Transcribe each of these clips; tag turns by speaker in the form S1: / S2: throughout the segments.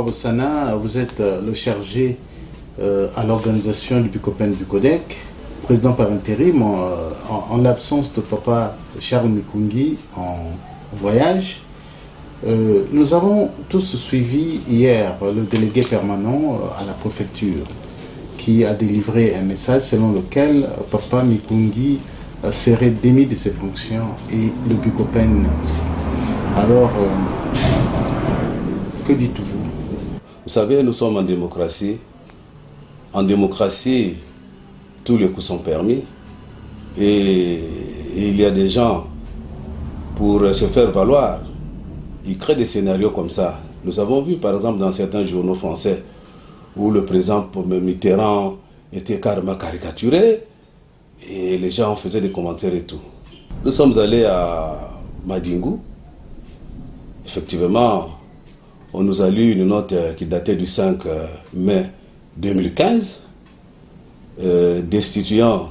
S1: Papa Bossana, vous êtes le chargé à l'organisation du Bukopène Bukodek, président par intérim, en l'absence de Papa Charles Mikungi en voyage. Nous avons tous suivi hier le délégué permanent à la préfecture qui a délivré un message selon lequel Papa Mikungi serait démis de ses fonctions et le Bukopène aussi. Alors, que dites-vous?
S2: Vous savez, nous sommes en démocratie. En démocratie, tous les coups sont permis. Et il y a des gens, pour se faire valoir, ils créent des scénarios comme ça. Nous avons vu, par exemple, dans certains journaux français, où le président Mitterrand était carrément caricaturé, et les gens faisaient des commentaires et tout. Nous sommes allés à Madingu. Effectivement, on nous a lu une note qui datait du 5 mai 2015, destituant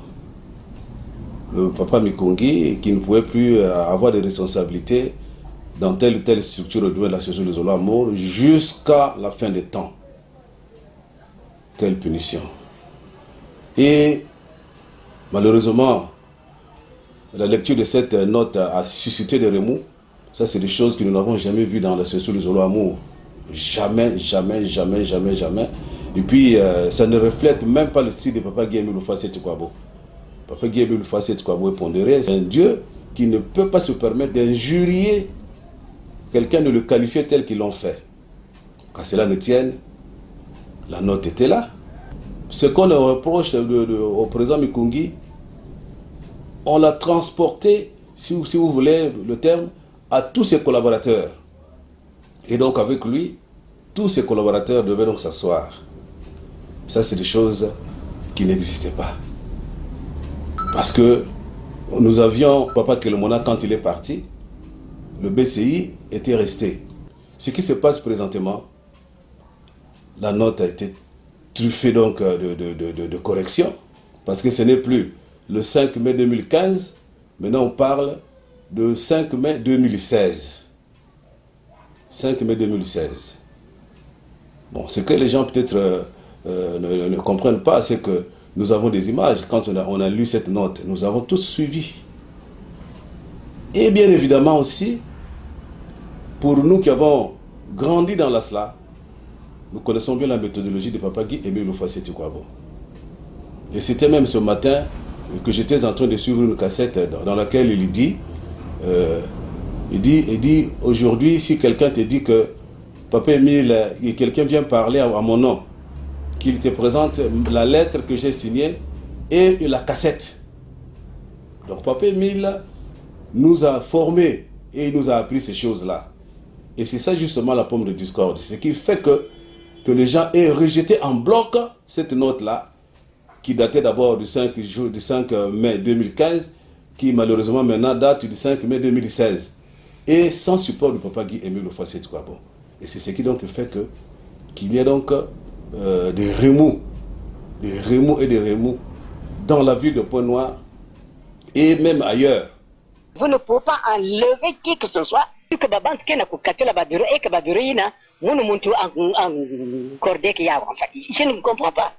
S2: le Papa Mikungi qui ne pouvait plus avoir de responsabilités dans telle ou telle structure au niveau de l'association de Zolo Amour jusqu'à la fin des temps. Quelle punition. Et malheureusement, la lecture de cette note a suscité des remous. Ça, c'est des choses que nous n'avons jamais vues dans l'association de Zolo Amour. Jamais, jamais, jamais, jamais, jamais. Et puis, ça ne reflète même pas le style de Papa Guillemé Loufasset Kwabo. Papa Guillemé Loufasset Kwabo est pondéré. C'est un Dieu qui ne peut pas se permettre d'injurier quelqu'un, de le qualifier tel qu'ils l'ont fait. Quand cela ne tienne, la note était là. Ce qu'on reproche au président Mikungi, on l'a transporté, si vous voulez le terme, à tous ses collaborateurs. Et donc avec lui, tous ses collaborateurs devaient donc s'asseoir. Ça, c'est des choses qui n'existaient pas. Parce que nous avions, Papa Kelomona, quand il est parti, le BCI était resté. Ce qui se passe présentement, la note a été truffée donc de corrections, parce que ce n'est plus le 5 mai 2015, maintenant on parle de 5 mai 2016. 5 mai 2016. Bon, ce que les gens peut-être ne comprennent pas, c'est que nous avons des images. Quand on a lu cette note, nous avons tous suivi. Et bien évidemment aussi, pour nous qui avons grandi dans l'Asla, nous connaissons bien la méthodologie de Papa Guillemé Loufasset Kwabo. Et c'était même ce matin que j'étais en train de suivre une cassette dans laquelle il dit aujourd'hui, si quelqu'un te dit que Papa Émile, quelqu'un vient parler à mon nom, qu'il te présente la lettre que j'ai signée et la cassette. Donc Papa Émile nous a formés et il nous a appris ces choses-là. Et c'est ça justement la pomme de discorde. Ce qui fait que les gens aient rejeté en bloc cette note-là, qui datait d'abord du 5 mai 2015, qui malheureusement maintenant date du 5 mai 2016. Et sans support du Papa Guillemé Loufasset Kwabo. Et c'est ce qui donc fait qu'il y a donc des remous et des remous dans la ville de Pointe-Noire et même ailleurs.
S3: Vous ne pouvez pas enlever qui que ce soit. Que je ne comprends pas.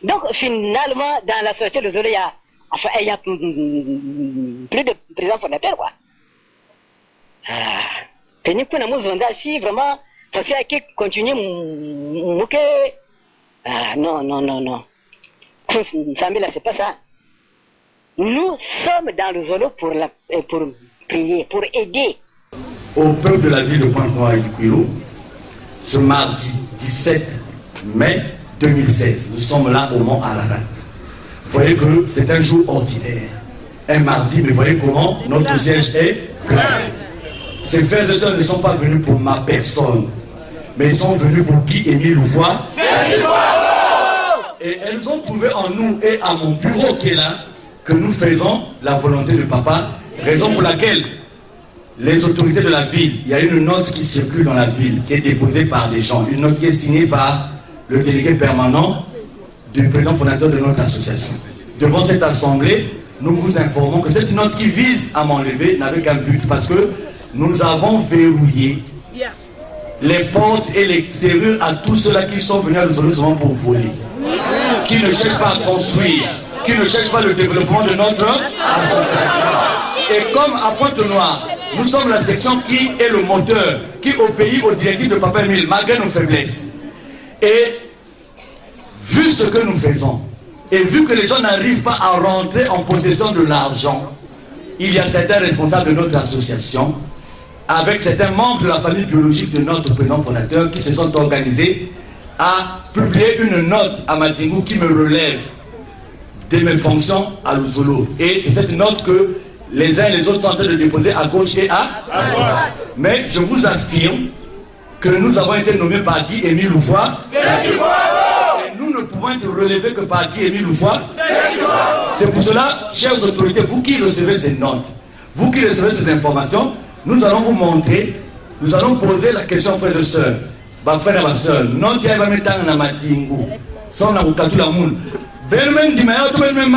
S3: Donc finalement, dans l'association de Zolo, il y a plus de présidents fondateurs, quoi. Si vraiment, parce qu'il continue, non. Samila, c'est pas ça. Nous sommes dans le Zolo pour prier, pour aider.
S4: Au peuple de la ville de Pointe-Noire et du Kouilou, ce mardi 17 mai 2016, nous sommes là au Mont Ararat. Vous voyez que c'est un jour ordinaire, un mardi, mais vous voyez comment notre siège est plein. Ces frères et sœurs ne sont pas venus pour ma personne, mais ils sont venus pour Guillemé Loufasset. Et elles ont trouvé en nous et à mon bureau qui est là que nous faisons la volonté de Papa, raison pour laquelle les autorités de la ville, il y a une note qui circule dans la ville, qui est déposée par les gens, une note qui est signée par le délégué permanent du président fondateur de notre association. Devant cette assemblée, nous vous informons que cette note qui vise à m'enlever n'avait qu'un but, parce que nous avons verrouillé les portes et les serrures à tous ceux-là qui sont venus à nous seulement pour voler, qui ne cherchent pas à construire, qui ne cherchent pas le développement de notre association. Et comme à Pointe-Noire, nous sommes la section qui est le moteur, qui obéit aux directives de Papa Émile, malgré nos faiblesses. Et vu ce que nous faisons, et vu que les gens n'arrivent pas à rentrer en possession de l'argent, il y a certains responsables de notre association, avec certains membres de la famille biologique de notre président fondateur, qui se sont organisés à publier une note à Madingou qui me relève de mes fonctions à Luzolo. Et c'est cette note que les uns et les autres sont en train de déposer à gauche et à droite. Mais je vous affirme que nous avons été nommés par Guy Émile Loufoy. Et nous ne pouvons être relevés que par Guy Émile Loufoy. C'est pour cela, chères autorités, vous qui recevez ces notes, vous qui recevez ces informations, nous allons vous montrer, nous allons poser la question, frères et sœurs. Frères et sœurs, non, tu vas mettre en Madingou. Sans la boucatu la moune. Belmen dit, mais tu vas mettre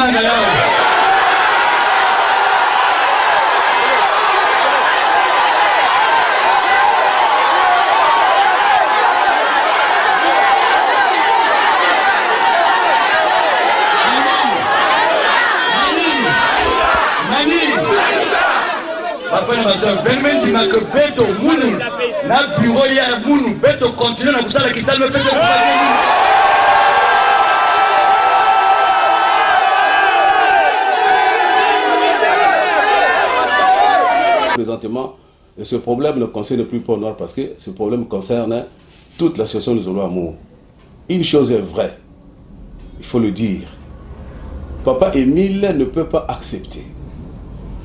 S2: Présentement, ce problème ne concerne plus Pont-Noir parce que ce problème concerne toute l'association des Zolo-Amour. Une chose est vraie, il faut le dire. Papa Émile ne peut pas accepter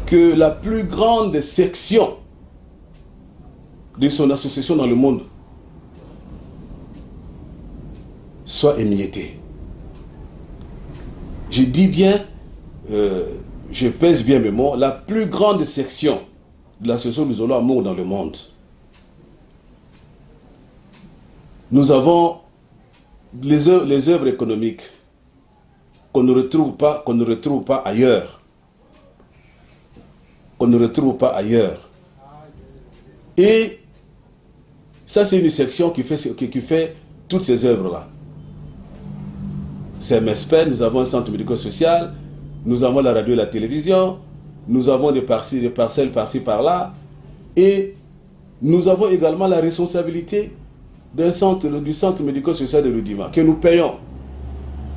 S2: que la plus grande section de son association dans le monde soit émiettée. Je dis bien, je pèse bien mes mots, la plus grande section de l'association du Zolo-Amour dans le monde. Nous avons les œuvres économiques qu'on ne retrouve pas ailleurs. Qu'on ne retrouve pas ailleurs. Et ça, c'est une section qui fait toutes ces œuvres-là. C'est MSP, nous avons un centre médico-social, nous avons la radio et la télévision, nous avons des parcelles par-ci, par-là, et nous avons également la responsabilité du centre médico-social de l'Udima, que nous payons.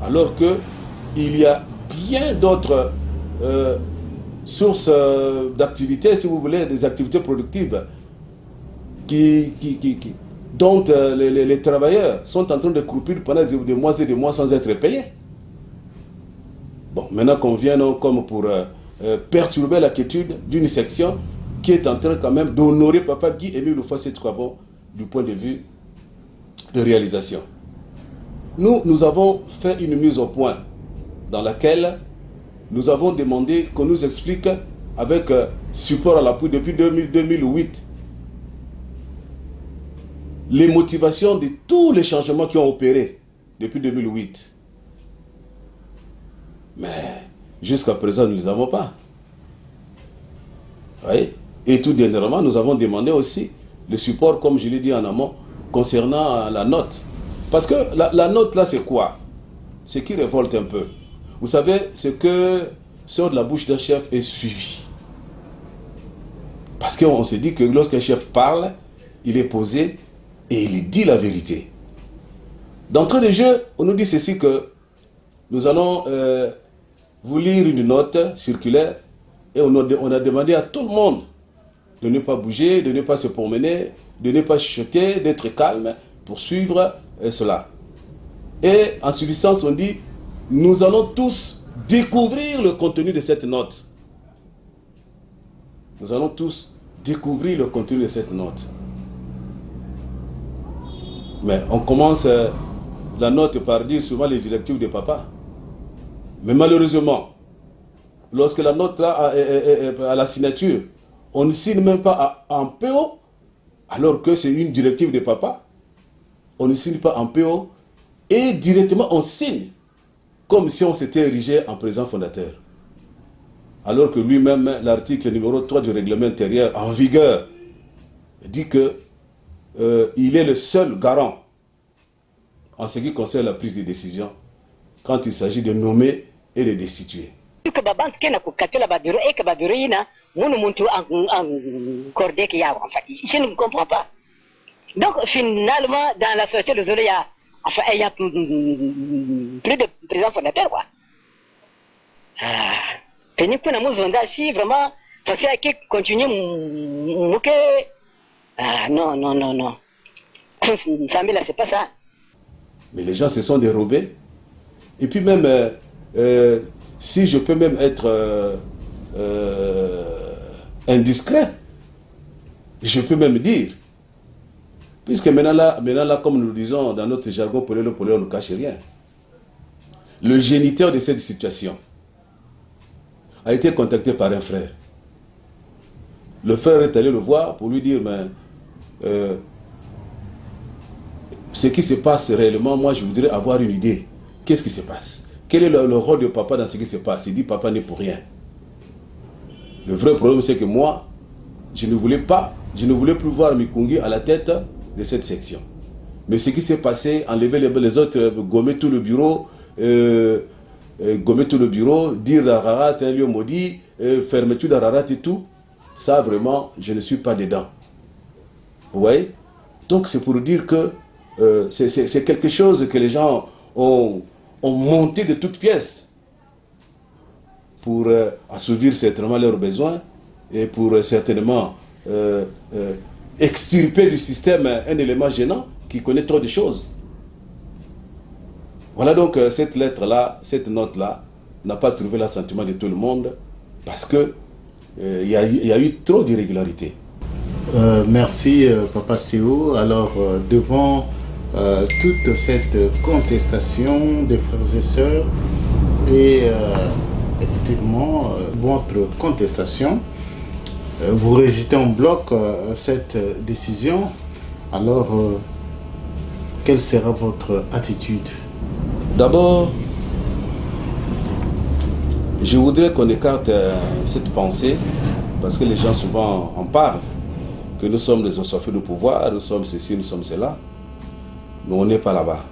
S2: Alors qu'il y a bien d'autres sources d'activités, si vous voulez, des activités productives, dont les travailleurs sont en train de croupir pendant des mois et des mois sans être payés. Bon, maintenant qu'on vient comme pour perturber la quiétude d'une section qui est en train quand même d'honorer Papa Guy Émile Loufoy Sétouabon du point de vue de réalisation. Nous avons fait une mise au point dans laquelle nous avons demandé qu'on nous explique avec support à l'appui depuis 2008 les motivations de tous les changements qui ont opéré depuis 2008. Mais jusqu'à présent, nous ne les avons pas. Oui. Et tout dernièrement, nous avons demandé aussi le support, comme je l'ai dit en amont, concernant la note. Parce que la note là, c'est quoi? Ce qui révolte un peu. Vous savez, ce que sort de la bouche d'un chef est suivi. Parce qu'on se dit que lorsqu'un chef parle, il est posé et il dit la vérité. D'entrée de jeu, on nous dit ceci que nous allons vous lire une note circulaire et on a demandé à tout le monde de ne pas bouger, de ne pas se promener, de ne pas chuchoter, d'être calme pour suivre cela. Et en substance, on dit, nous allons tous découvrir le contenu de cette note. Nous allons tous découvrir le contenu de cette note. Mais on commence la note par dire souvent les directives de papa. Mais malheureusement, lorsque la note là est à la signature, on ne signe même pas en PO, alors que c'est une directive de papa. On ne signe pas en PO et directement on signe comme si on s'était érigé en président fondateur. Alors que lui-même, l'article numéro 3 du règlement intérieur en vigueur dit que il est le seul garant en ce qui concerne la prise de décision quand il s'agit de nommer et de destituer.
S3: Je ne comprends pas. Donc finalement, dans l'association de Zolo, il y a plus de président fondateur, quoi. Si vraiment, parce qu'il continue, non. Samila, c'est pas ça.
S2: Mais les gens se sont dérobés. Et puis même, si je peux même être indiscret, je peux même dire, puisque maintenant là, comme nous le disons dans notre jargon, on ne cache rien. Le géniteur de cette situation a été contacté par un frère. Le frère est allé le voir pour lui dire, mais ce qui se passe réellement, moi je voudrais avoir une idée. Qu'est-ce qui se passe? Quel est le rôle de papa dans ce qui se passe? Il dit, papa n'est pour rien. Le vrai problème, c'est que moi, je ne voulais plus voir Mikungi à la tête de cette section. Mais ce qui s'est passé, enlever les autres, gommer tout le bureau, dire Ararat est un lieu maudit, fermeture d'Ararat et tout, ça vraiment, je ne suis pas dedans. Vous voyez? Donc c'est pour dire que c'est quelque chose que les gens ont monté de toutes pièces pour assouvir certainement leurs besoins et pour certainement extirper du système un élément gênant qui connaît trop de choses. Voilà donc cette lettre-là, cette note-là, n'a pas trouvé l'assentiment de tout le monde parce que il y a eu trop d'irrégularités.
S1: Merci Papa Séo. Alors devant toute cette contestation des frères et sœurs et effectivement votre contestation, vous rejetez en bloc cette décision. Alors quelle sera votre attitude?
S2: D'abord, je voudrais qu'on écarte cette pensée, parce que les gens souvent en parlent, que nous sommes des assoiffés de pouvoir, nous sommes ceci, nous sommes cela, mais on n'est pas là-bas.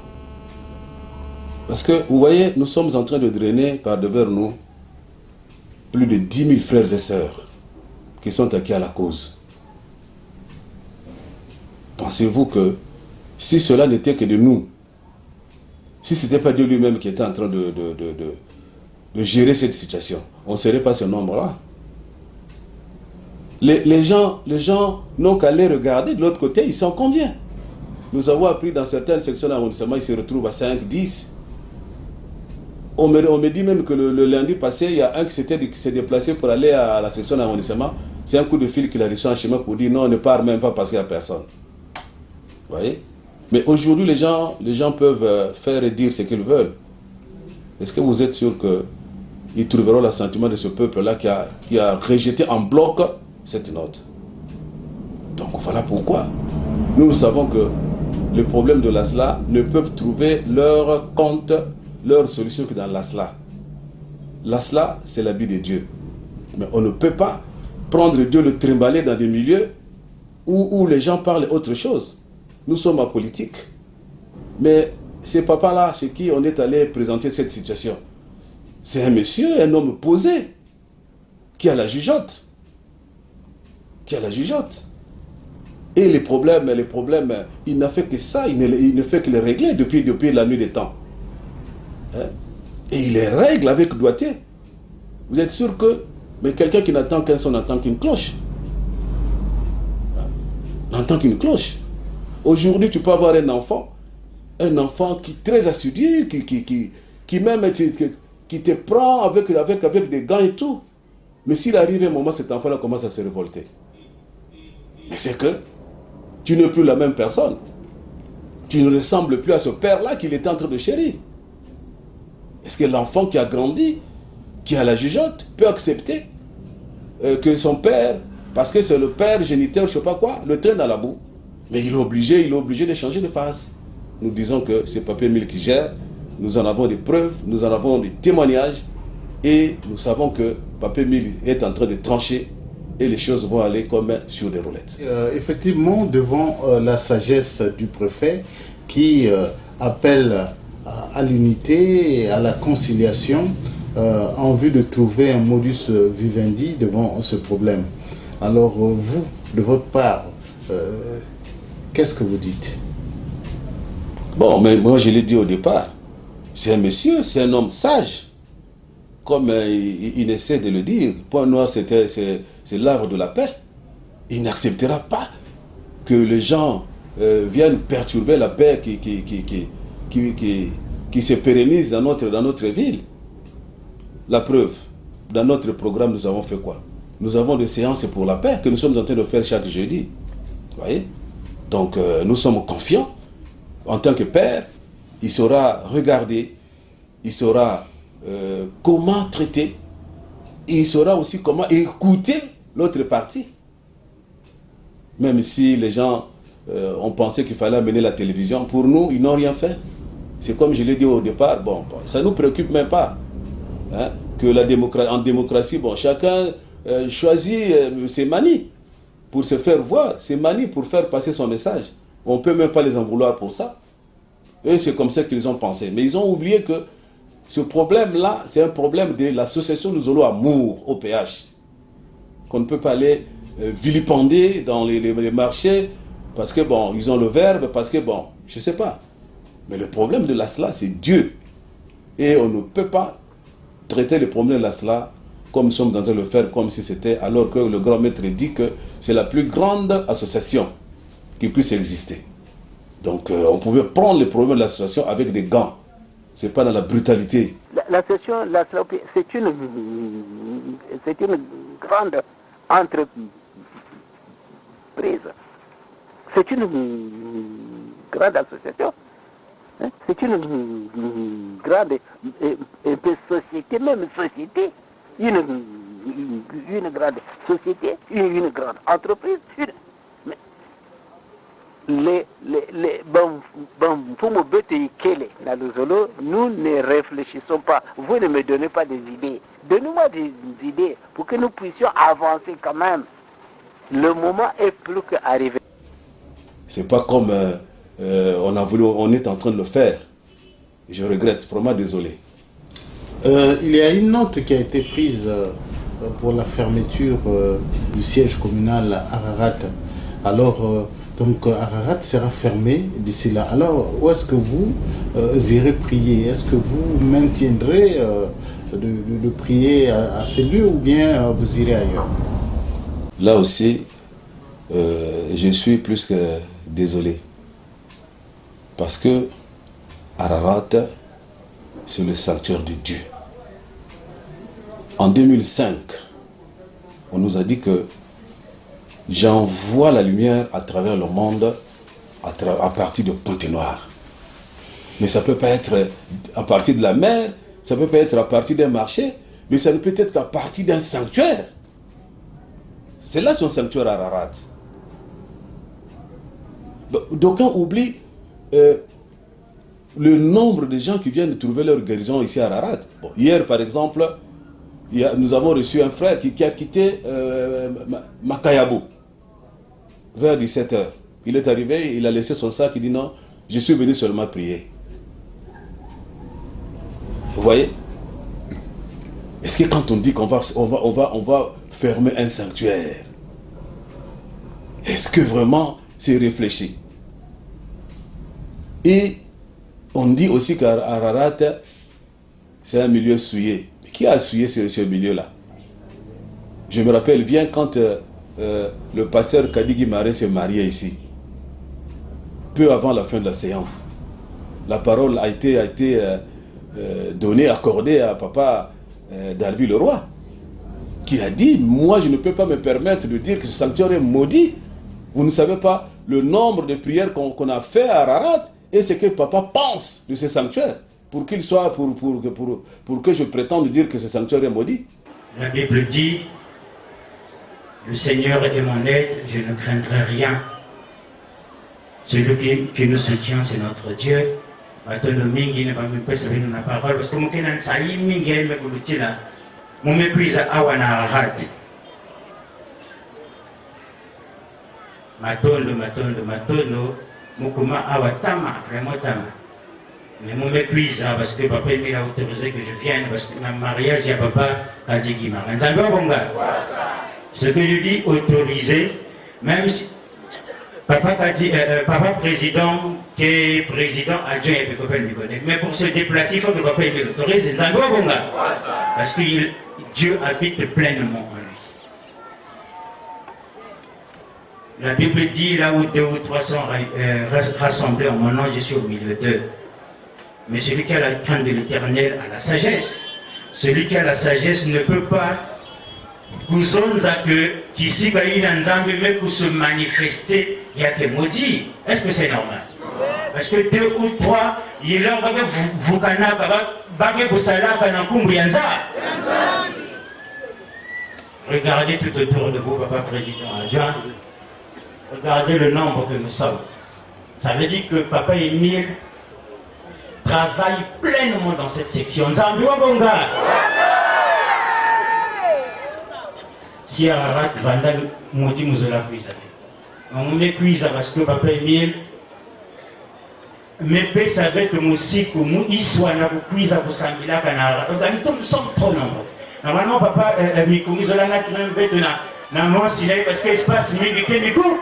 S2: Parce que, vous voyez, nous sommes en train de drainer par devers nous plus de 10 000 frères et sœurs qui sont acquis à la cause. Pensez-vous que si cela n'était que de nous, si ce n'était pas Dieu lui-même qui était en train de gérer cette situation, on ne serait pas ce nombre-là. Les gens n'ont qu'à les regarder de l'autre côté, ils sont combien? Nous avons appris dans certaines sections d'arrondissement, ils se retrouvent à 5, 10. On me dit même que le lundi passé, il y a un qui s'est déplacé pour aller à la section d'arrondissement. C'est un coup de fil qu'il a reçu en chemin pour dire non, on ne part même pas parce qu'il n'y a personne. Vous voyez? Mais aujourd'hui, les gens peuvent faire et dire ce qu'ils veulent. Est-ce que vous êtes sûr qu'ils trouveront l'assentiment de ce peuple-là qui a rejeté en bloc cette note? Donc voilà pourquoi. Nous savons que le problème de l'ASLA ne peuvent trouver leur compte, leur solution que dans l'ASLA. L'ASLA, c'est l'habit de Dieu. Mais on ne peut pas prendre Dieu, le trimballer dans des milieux où les gens parlent autre chose. Nous sommes apolitiques. Mais ces papas-là, chez qui on est allé présenter cette situation, c'est un monsieur, un homme posé, qui a la jugeote. Et les problèmes, il n'a fait que ça, il ne fait que les régler depuis la nuit des temps. Hein? Et il les règle avec doigté. Vous êtes sûr que, mais quelqu'un qui n'entend qu'un son n'entend qu'une cloche. N'entend qu'une cloche. Aujourd'hui, tu peux avoir un enfant qui est très assidu, qui même qui te prend avec des gants et tout. Mais s'il arrive un moment, cet enfant-là commence à se révolter. Mais c'est que tu n'es plus la même personne. Tu ne ressembles plus à ce père-là qu'il était en train de chérir. Est-ce que l'enfant qui a grandi, qui a la jugeote, peut accepter que son père, parce que c'est le père géniteur, je ne sais pas quoi, le traîne dans la boue? Mais il est obligé de changer de face. Nous disons que c'est Papé Mille qui gère, nous en avons des preuves, nous en avons des témoignages, et nous savons que Papé Mille est en train de trancher, et les choses vont aller comme sur des roulettes.
S1: Effectivement, devant la sagesse du préfet qui appelle à l'unité et à la conciliation en vue de trouver un modus vivendi devant ce problème. Alors vous, de votre part, qu'est-ce que vous dites?
S2: Bon, mais moi je l'ai dit au départ, c'est un monsieur, c'est un homme sage. Comme il essaie de le dire, Point Noir c'est l'arbre de la paix. Il n'acceptera pas que les gens viennent perturber la paix qui se pérennise dans notre ville. La preuve, dans notre programme, nous avons fait quoi? Nous avons des séances pour la paix que nous sommes en train de faire chaque jeudi. Vous voyez? Donc nous sommes confiants. En tant que père, il saura regarder, il saura comment traiter, et il saura aussi comment écouter l'autre partie. Même si les gens ont pensé qu'il fallait amener la télévision, pour nous, ils n'ont rien fait. C'est comme je l'ai dit au départ, bon, ça ne nous préoccupe même pas. Hein, que en démocratie, bon, chacun choisit ses manies pour se faire voir, ses manies pour faire passer son message. On ne peut même pas les en vouloir pour ça. Et c'est comme ça qu'ils ont pensé. Mais ils ont oublié que ce problème-là, c'est un problème de l'association du Zolo Amour, OPH. Qu'on ne peut pas aller vilipender dans les marchés parce que, bon, ils ont le verbe, parce que, bon, je ne sais pas. Mais le problème de l'ASLA, c'est Dieu. Et on ne peut pas traiter le problème de l'ASLA comme nous sommes en train de le faire, comme si c'était, alors que le grand maître dit que c'est la plus grande association qui puisse exister. Donc on pouvait prendre les problèmes de l'association avec des gants. C'est pas dans la brutalité.
S5: L'association, c'est une grande entreprise. C'est une grande association. C'est une grande société, même société. Une grande société, une grande entreprise. Nous ne réfléchissons pas. Vous ne me donnez pas des idées. Donnez-moi des idées pour que nous puissions avancer quand même. Le moment est plus qu'arrivé.
S2: C'est pas comme on est en train de le faire. Je regrette, vraiment désolé.
S1: Il y a une note qui a été prise pour la fermeture du siège communal à Ararat. Alors, donc Ararat sera fermé d'ici là. Alors, où est-ce que vous irez prier? Est-ce que vous maintiendrez de prier à ces lieux ou bien vous irez ailleurs?
S2: Là aussi, je suis plus que désolé. Parce que Ararat, c'est le sanctuaire de Dieu. En 2005, on nous a dit que j'envoie la lumière à travers le monde à partir de Pointe-Noire. Mais ça ne peut pas être à partir de la mer, ça ne peut pas être à partir d'un marché, mais ça ne peut être qu'à partir d'un sanctuaire. C'est là son sanctuaire à Ararat. D'aucuns oublient le nombre de gens qui viennent trouver leur guérison ici à Ararat. Bon, hier, par exemple, nous avons reçu un frère qui a quitté Makayabo vers 17h. Il est arrivé, il a laissé son sac, il dit non, je suis venu seulement prier. Vous voyez? Est-ce que quand on dit qu'on va fermer un sanctuaire, est-ce que vraiment c'est réfléchi? Et on dit aussi qu'Ararat, c'est un milieu souillé. Mais qui a souillé ce milieu-là? Je me rappelle bien quand le pasteur Kadigi Maré s'est marié ici, peu avant la fin de la séance. La parole a été donnée, accordée à papa Darby le roi, qui a dit, moi je ne peux pas me permettre de dire que ce sanctuaire est maudit. Vous ne savez pas le nombre de prières qu'on a fait à Ararat et ce que papa pense de ce sanctuaire pour qu'il soit, pour que je prétende dire que ce sanctuaire est maudit.
S6: La Bible dit, le Seigneur est mon aide, je ne craindrai rien. Celui qui nous soutient, c'est notre Dieu. Parce que matondo, matondo, matondo, mukuma awatama, vraiment tama. Mais mon méprise, parce que papa il m'a autorisé que je vienne, parce que dans le mariage, il y a papa Kadjigima. Ce que je dis autorisé, même si papa président, qui est président adjoint et copain du Codec, mais pour se déplacer, il faut que papa il l'autorise. Parce que Dieu habite pleinement en lui. La Bible dit, là où 2 ou 3 sont rassemblés en mon nom, je suis au milieu d'eux. Mais celui qui a la crainte de l'Éternel a la sagesse. Celui qui a la sagesse ne peut pas qu'ici, quand il a se manifester, il y a des maudits. Est-ce que c'est normal? Parce que 2 ou 3, il y a regardez tout autour de vous, papa président adjoint. Regardez le nombre que nous sommes. Ça veut dire que papa Émile travaille pleinement dans cette section. Si Ararat Vanda Moti Mouzola Kuiza. On me cuise parce que papa Émile mais peut savoir que musique ou iswa na kuiza kusambila kana. Nous sommes trop nombreux. Normalement papa Mikumi Zola n'a même fait na moi siné parce que espace mingi ke miku.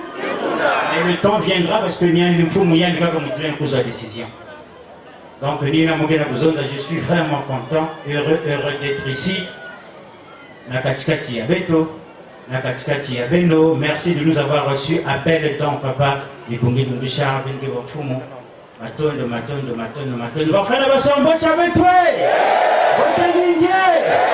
S6: Et le temps viendra parce que nous faut moyen de comme plein cause de décision. Donc je suis vraiment content, heureux d'être ici. Nakatikati Yabeto, Nakatikati Yabeno, merci de nous avoir reçus. Appel temps, papa, du Congo de Richard, Bengue Bofumo, Matondo, Matondo, Matondo, Matondo. Enfin, la version,